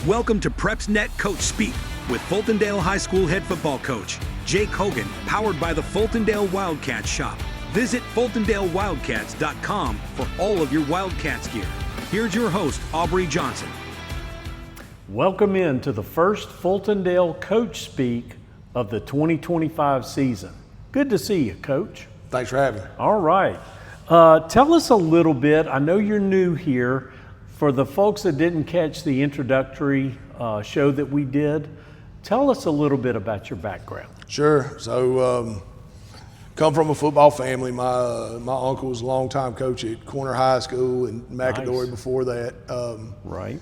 Welcome to PrepsNet Coach Speak with Fultondale High School head football coach Jake Hogan, powered by the Fultondale Wildcats shop. Visit FultondaleWildcats.com for all of your Wildcats gear. Here's your host, Aubrey Johnson. Welcome in to the first Fultondale Coach Speak of the 2025 season. Good to see you, Coach. Thanks for having me. All right. Tell us a little bit. I know you're new here. For the folks that didn't catch the introductory show that we did, tell us a little bit about your background. Sure. So, come from a football family. My uncle was a longtime coach at Corner High School in McAdory. Nice. Before that. Right.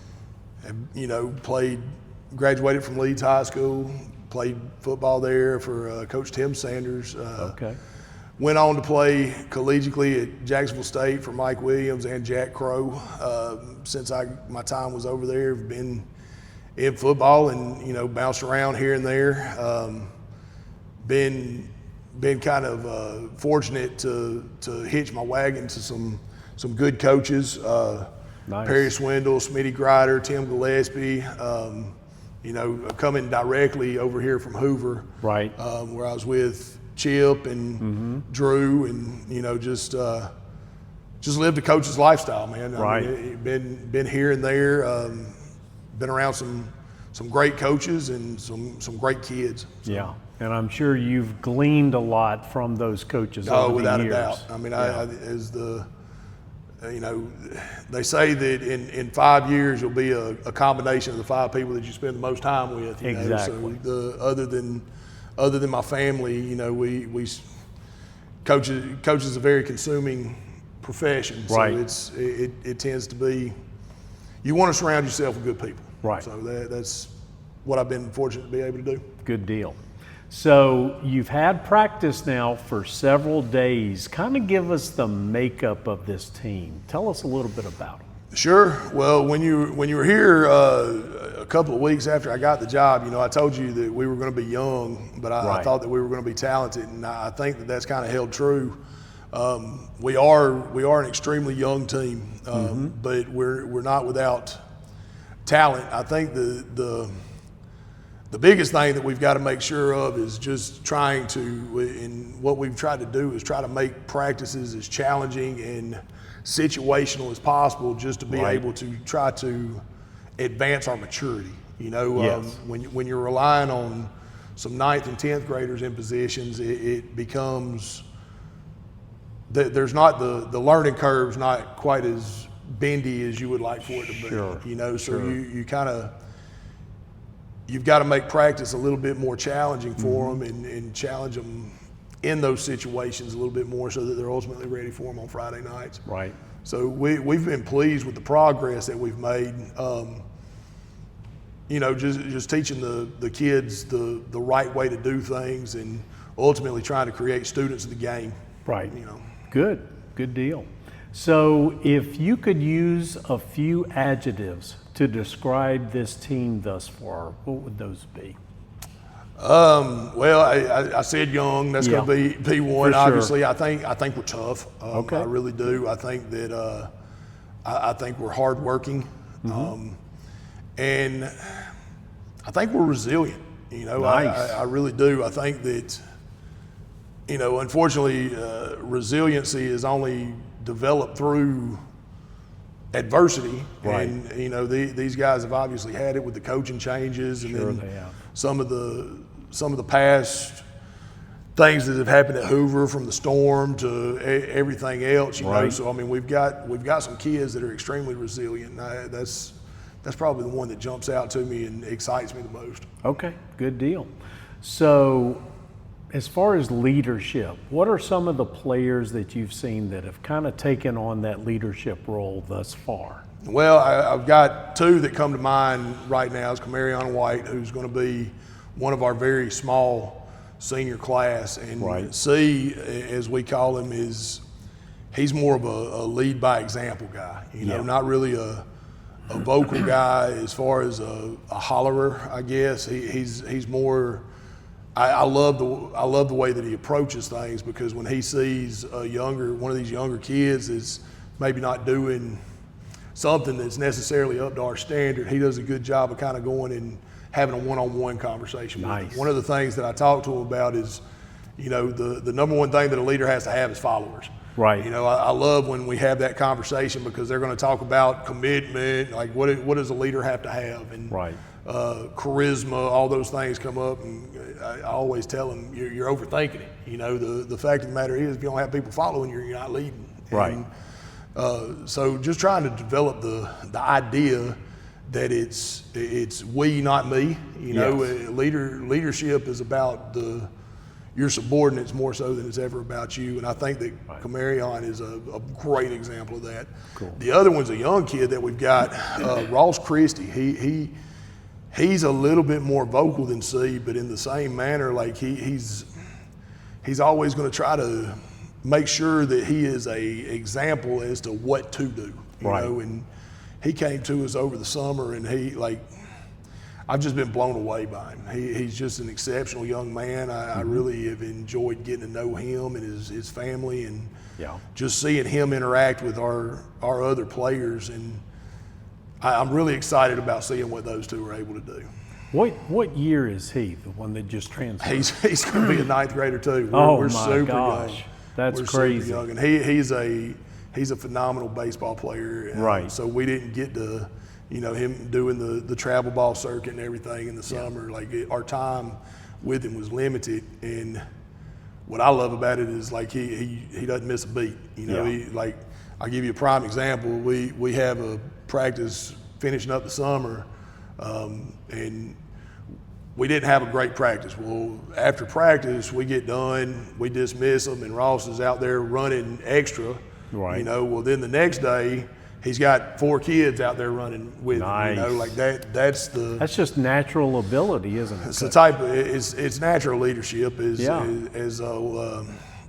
Graduated from Leeds High School, played football there for Coach Tim Sanders. Okay. Went on to play collegiately at Jacksonville State for Mike Williams and Jack Crow. Since my time was over there, I've been in football and, bounced around here and there. Been kind of fortunate to hitch my wagon to some good coaches. Nice. Perry Swindle, Smitty Grider, Tim Gillespie, coming directly over here from Hoover. Right. Where I was with Chip and Drew, and just lived a coach's lifestyle, man. Right. I mean, been here and there, been around some great coaches and some great kids. So. Yeah, and I'm sure you've gleaned a lot from those coaches over without the years. a doubt. I mean, they say that in 5 years you'll be a combination of the 5 people that you spend the most time with. Exactly. So other than my family, we coach is a very consuming profession. Right. So it tends to be, you want to surround yourself with good people. Right. So that's what I've been fortunate to be able to do. Good deal. So you've had practice now for several days. Kind of give us the makeup of this team. Tell us a little bit about them. Sure. Well, when you were here a couple of weeks after I got the job, I told you that we were going to be young, but I thought that we were going to be talented, and I think that that's kind of held true. We are an extremely young team, but we're not without talent. I think the biggest thing that we've got to make sure of is just trying to, and what we've tried to do is try to make practices as challenging and situational as possible, just to be able to try to advance our maturity. Yes. When you're relying on some 9th and 10th graders in positions, it becomes there's not the learning curve's not quite as bendy as you would like for it to be. Sure. So you've got to make practice a little bit more challenging for them and challenge them in those situations a little bit more so that they're ultimately ready for them on Friday nights. Right. So we've been pleased with the progress that we've made. Just teaching the kids the right way to do things and ultimately trying to create students of the game. Right. Good deal. So if you could use a few adjectives to describe this team thus far, what would those be? Well, I said young. That's going to be one. For sure. Obviously, I think we're tough. Okay. I really do. I think that I think we're hardworking, and I think we're resilient. Nice. I really do. I think that unfortunately, resiliency is only developed through adversity. Right. And these guys have obviously had it with the coaching changes, and Sure then they have. some of the past things that have happened at Hoover, from the storm to everything else. So I mean, we've got some kids that are extremely resilient. And that's probably the one that jumps out to me and excites me the most. Okay, good deal. So as far as leadership, what are some of the players that you've seen that have kind of taken on that leadership role thus far? Well, I've got 2 that come to mind right now. It's Camarion White, who's going to be one of our very small senior class. And C, as we call him, he's more of a lead by example guy. Not really a vocal guy as far as a hollerer, I guess. He's more. I love the way that he approaches things, because when he sees one of these younger kids is maybe not doing something that's necessarily up to our standard. He does a good job of kind of going and having a one-on-one conversation with him. One of the things that I talk to him about is, the number one thing that a leader has to have is followers. Right. I love when we have that conversation because they're going to talk about commitment, like what does a leader have to have, and charisma, all those things come up, and I always tell them you're overthinking it. The fact of the matter is, if you don't have people following you, you're not leading. Right. And, so just trying to develop the idea that it's we, not me. Leadership is about your subordinates more so than it's ever about you, and I think that Camarion is a great example of that. Cool. The other one's a young kid that we've got, Ross Christie. He's a little bit more vocal than C, but in the same manner, like he's always going to try to make sure that he is a example as to what to do. You know, and he came to us over the summer, and I've just been blown away by him. He's just an exceptional young man. I really have enjoyed getting to know him and his family, and just seeing him interact with our other players. And I'm really excited about seeing what those two are able to do. What year is he, the one that just transferred? He's going to be a ninth grader too. We're super gosh. Young. That's we're crazy. Super young. And he's a phenomenal baseball player. Right. So we didn't get to, him doing the travel ball circuit and everything in the summer. Like our time with him was limited, and what I love about it is like he doesn't miss a beat. I'll give you a prime example. We have a practice finishing up the summer, and we didn't have a great practice. Well, after practice, we get done, we dismiss them, and Ross is out there running extra. Right. Well, then the next day, he's got 4 kids out there running with him. Like that. That's just natural ability, isn't it? It's the type of it's natural leadership. As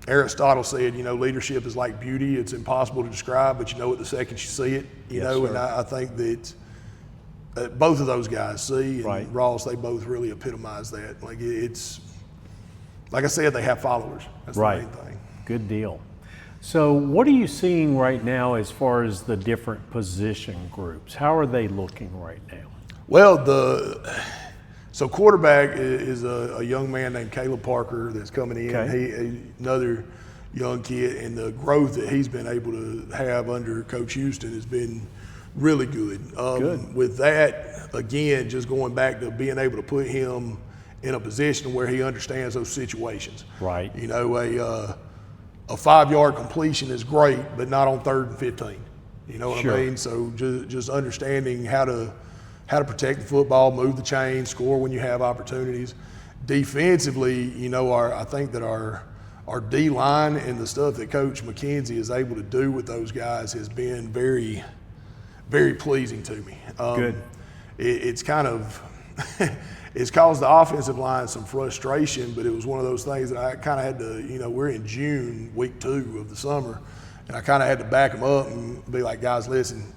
Aristotle said, leadership is like beauty. It's impossible to describe, but you know it the second you see it. And I think that both of those guys, C and Ross, they both really epitomize that. Like it's, like I said, they have followers. That's the main thing. Good deal. So what are you seeing right now as far as the different position groups? How are they looking right now? Well, so quarterback is a young man named Caleb Parker that's coming in. He another young kid, and the growth that he's been able to have under Coach Houston has been really good. With that, again, just going back to being able to put him in a position where he understands those situations. Right. A 5-yard completion is great, but not on 3rd and 15. You know what I mean? So just understanding how to protect the football, move the chain, score when you have opportunities. Defensively, I think that our D line and the stuff that Coach McKenzie is able to do with those guys has been very, very pleasing to me. Good. It's kind of it's caused the offensive line some frustration, but it was one of those things that I kind of had to, we're in June, week 2 of the summer, and I kind of had to back them up and be like, guys, listen,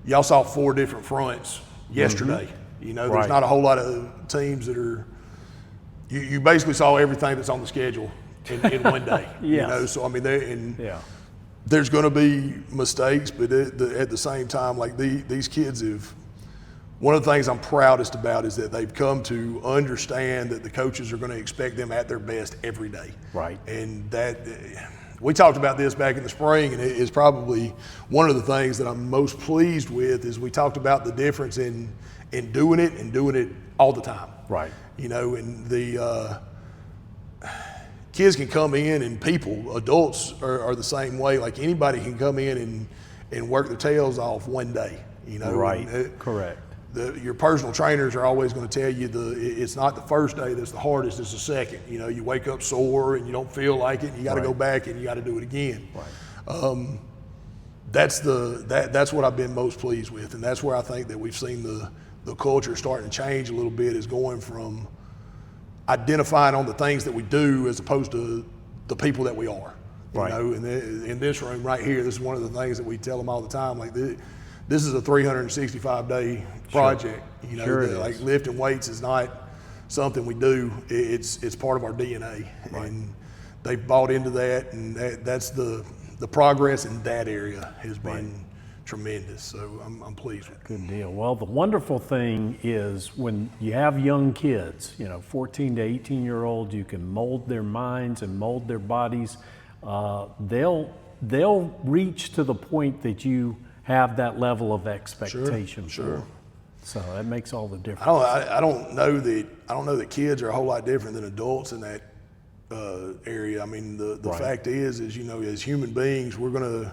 y'all saw 4 different fronts yesterday. There's not a whole lot of teams that are, you basically saw everything that's on the schedule in one day. So I mean, there's going to be mistakes, but at the same time, like these kids have, one of the things I'm proudest about is that they've come to understand that the coaches are going to expect them at their best every day. Right. And that, we talked about this back in the spring, and it is probably one of the things that I'm most pleased with is we talked about the difference in doing it and doing it all the time. Right. And the kids can come in, and adults are the same way. Like anybody can come in and work their tails off one day. Right. Correct. Your personal trainers are always going to tell you it's not the first day that's the hardest, it's the second. You wake up sore and you don't feel like it, and you got to go back and you got to do it again. Right. That's what I've been most pleased with, and that's where I think that we've seen the culture starting to change a little bit, is going from identifying on the things that we do as opposed to the people that we are. Right. In this room right here, this is one of the things that we tell them all the time. Like this is a 365-day project. Like lifting weights is not something we do. It's part of our DNA, and they've bought into that, and that's the progress in that area has been tremendous. So I'm pleased with it. Good deal. Well, the wonderful thing is when you have young kids, 14 to 18-year-olds, you can mold their minds and mold their bodies. They'll reach to the point that you have that level of expectation. Sure. So that makes all the difference. I don't know that kids are a whole lot different than adults in that area. I mean, the Right. fact is as human beings, we're gonna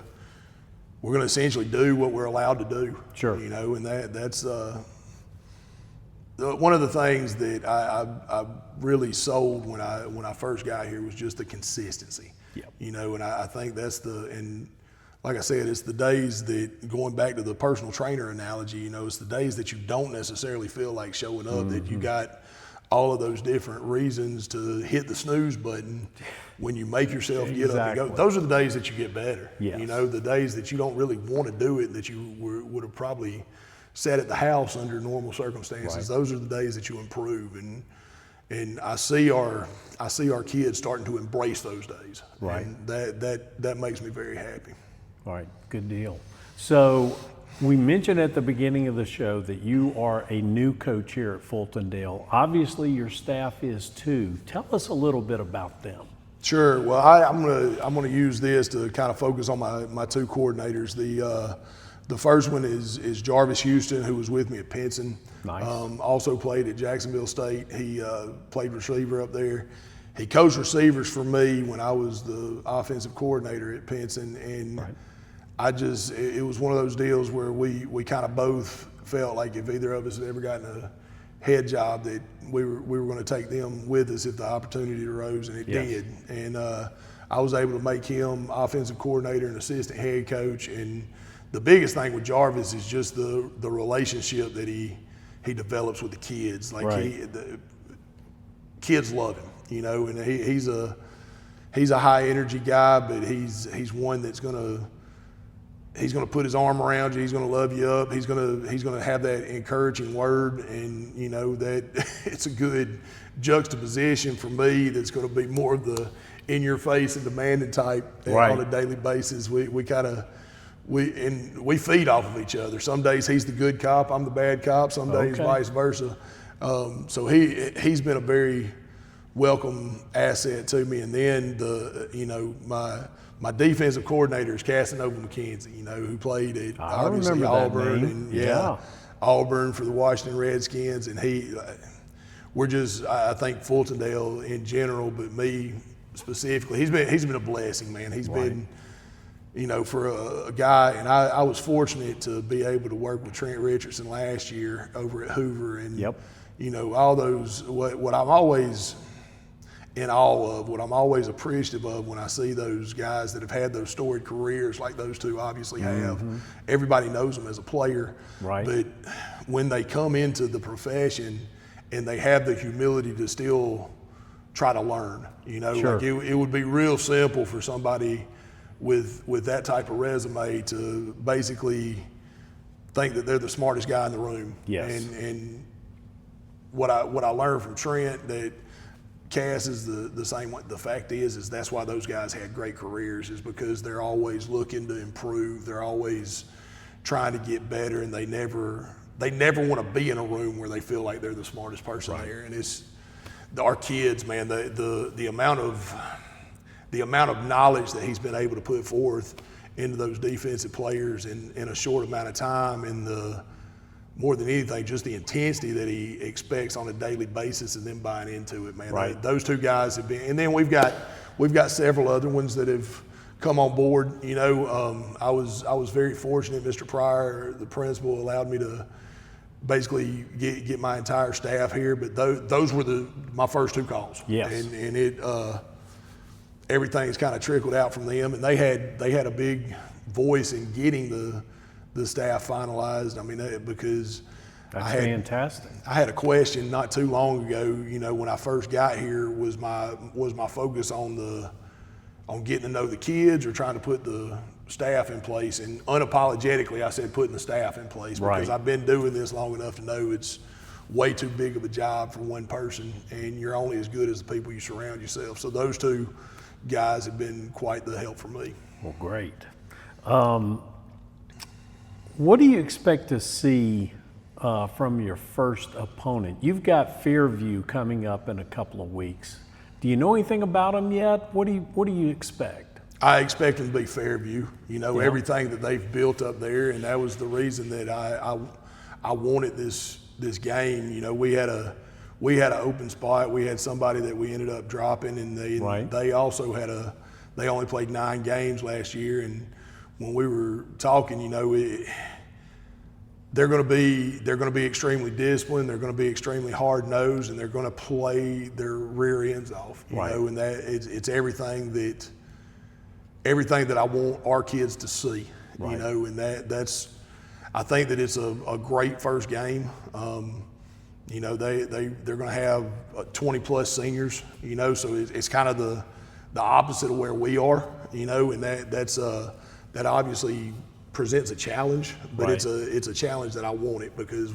essentially do what we're allowed to do. Sure. And that's one of the things that I really sold when I first got here was just the consistency. Yep. And I think and like I said, it's the days that, going back to the personal trainer analogy, it's the days that you don't necessarily feel like showing up, that you got all of those different reasons to hit the snooze button when you make yourself get up and go. Those are the days that you get better. Yes. The days that you don't really want to do it, that you would have probably sat at the house under normal circumstances. Right. Those are the days that you improve. And I see our kids starting to embrace those days. Right. And that makes me very happy. All right, good deal. So we mentioned at the beginning of the show that you are a new coach here at Fultondale. Obviously, your staff is too. Tell us a little bit about them. Sure. Well, I'm gonna use this to kind of focus on my two coordinators. The first one is Jarvis Houston, who was with me at Pinson. Nice. Also played at Jacksonville State. He played receiver up there. He coached receivers for me when I was the offensive coordinator at Pinson, and Right. it was one of those deals where we kind of both felt like if either of us had ever gotten a head job, that we were going to take them with us if the opportunity arose, and it Yes. did. And I was able to make him offensive coordinator and assistant head coach. And the biggest thing with Jarvis is just the relationship that he develops with the kids. Like Right. the kids love him, and he's a high energy guy, but he's one that's gonna put his arm around you. He's gonna love you up. He's gonna have that encouraging word, and that it's a good juxtaposition for me. That's gonna be more of the in your face and demanding type Right. on a daily basis. We feed off of each other. Some days he's the good cop, I'm the bad cop. Some days Okay. vice versa. So he's been a very welcome asset to me. And then my defensive coordinator is Casanova McKenzie, who played at I obviously remember that Auburn name. and Yeah. Auburn for the Washington Redskins. And I think Fultondale in general, but me specifically, he's been a blessing, man. He's Right. been, for a guy, and I was fortunate to be able to work with Trent Richardson last year over at Hoover, and Yep. all those, what I'm always in awe of, what I'm always appreciative of when I see those guys that have had those storied careers like those two obviously have. Everybody knows them as a player, Right. but when they come into the profession and they have the humility to still try to learn, Sure. like it would be real simple for somebody with that type of resume to basically think that they're the smartest guy in the room. Yes. And what I learned from Trent, that Cass is the same way. The fact is that's why those guys had great careers, is because they're always looking to improve. They're always trying to get better, and they never want to be in a room where they feel like they're the smartest person Right. there. And it's our kids, man. The amount of knowledge that he's been able to put forth into those defensive players in a short amount of time, and more than anything, just the intensity that he expects on a daily basis, and then buying into it, man. Right. Those two guys have been, and then we've got several other ones that have come on board. I was very fortunate. Mr. Pryor, the principal, allowed me to basically get my entire staff here, but those were my first two calls. Yes. And it everything's kind of trickled out from them, and they had a big voice in getting the staff finalized. I mean, because That's fantastic. I had a question not too long ago. When I first got here, was my focus on getting to know the kids or trying to put the staff in place? And unapologetically, I said putting the staff in place, because Right. I've been doing this long enough to know it's way too big of a job for one person, and you're only as good as the people you surround yourself. So those two guys have been quite the help for me. Well, great. What do you expect to see from your first opponent? You've got Fairview coming up in a couple of weeks. Do you know anything about them yet? What do you expect? I expect them to be Fairview. Everything that they've built up there, and that was the reason that I wanted this game. We had an open spot. We had somebody that we ended up dropping, and they also they only played 9 games last year. And when we were talking, they're going to be extremely disciplined. They're going to be extremely hard nosed, and they're going to play their rear ends off. And that it's everything that I want our kids to see. And that's I think that it's a great first game. They're going to have 20 plus seniors. So it's kind of the opposite of where we are. And that obviously presents a challenge, but it's a challenge that I wanted, because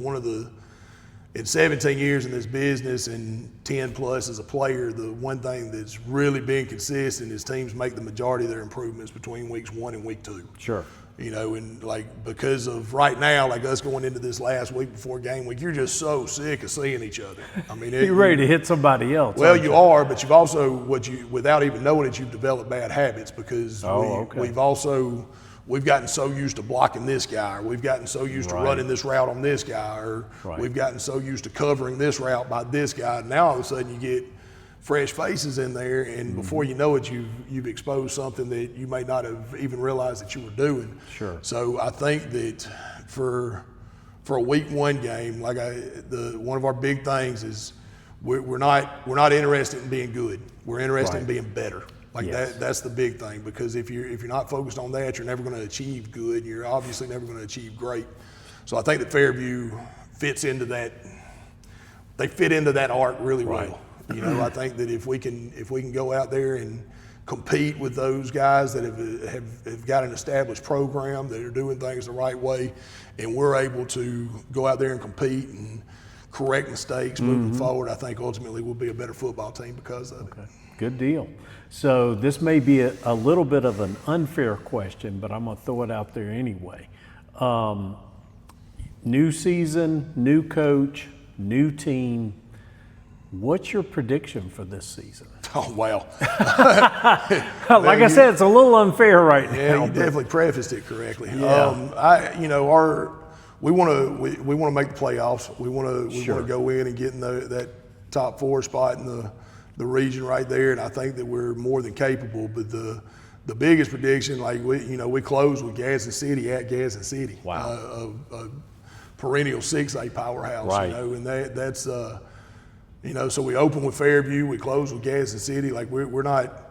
in 17 years in this business and 10 plus as a player, the one thing that's really been consistent is teams make the majority of their improvements between weeks 1 and week 2. Sure. And because of right now, us going into this last week before game week, you're just so sick of seeing each other. You're ready to hit somebody else. Well, you are, but you've also, without even knowing it, you've developed bad habits, because we've gotten so used to blocking this guy, or we've gotten so used to running this route on this guy, or we've gotten so used to covering this route by this guy. Now all of a sudden you get fresh faces in there, and before you know it, you've exposed something that you may not have even realized that you were doing. Sure. So I think that for a week 1 game, one of our big things is we're not interested in being good. We're interested in being better. That's the big thing, because if you're not focused on that, you're never going to achieve good. You're obviously never going to achieve great. So I think that Fairview fits into that. They fit into that arc really well. I think that if we can go out there and compete with those guys that have got an established program, that are doing things the right way, and we're able to go out there and compete and correct mistakes moving forward, I think ultimately we'll be a better football team because of it. Good deal. So this may be a little bit of an unfair question, but I'm going to throw it out there anyway. New season, new coach, new team. What's your prediction for this season? Oh, wow. Like I said, it's a little unfair right now. Yeah, you definitely prefaced it correctly. Yeah. We want to make the playoffs. We want to go in and get in that top 4 spot in the region right there, and I think that we're more than capable. But the biggest prediction, we closed with Gadsden City at Gadsden City. Wow. A perennial 6A powerhouse. Right. And that's so we open with Fairview, we close with Gadsden City. We're not,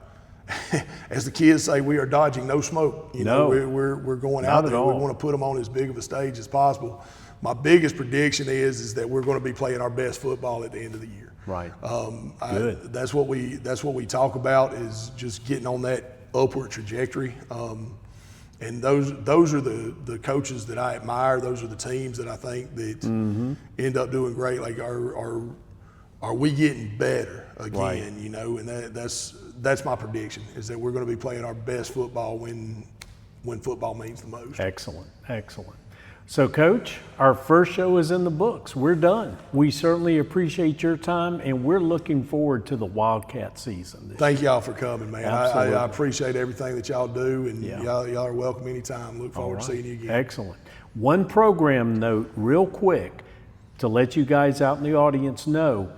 as the kids say, we are dodging no smoke. We're going out there. We want to put them on as big of a stage as possible. My biggest prediction is that we're going to be playing our best football at the end of the year. Right. Good. That's what we talk about, is just getting on that upward trajectory. And those are the coaches that I admire. Those are the teams that I think that end up doing great. Are we getting better again? Right. And that's my prediction, is that we're going to be playing our best football when football means the most. Excellent. So, Coach, our first show is in the books. We're done. We certainly appreciate your time, and we're looking forward to the Wildcat season. Thank y'all for coming, man. Absolutely. I appreciate everything that y'all do, and y'all are welcome anytime. Look forward to seeing you again. Excellent. One program note real quick to let you guys out in the audience know.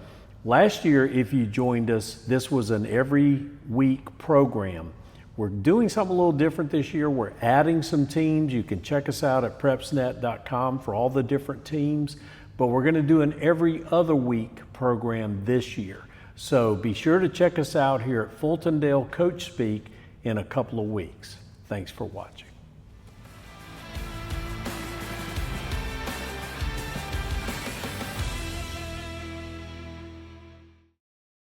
Last year, if you joined us, this was an every week program. We're doing something a little different this year. We're adding some teams. You can check us out at PrepsNet.com for all the different teams, but we're going to do an every other week program this year. So be sure to check us out here at Fultondale Coach Speak in a couple of weeks. Thanks for watching.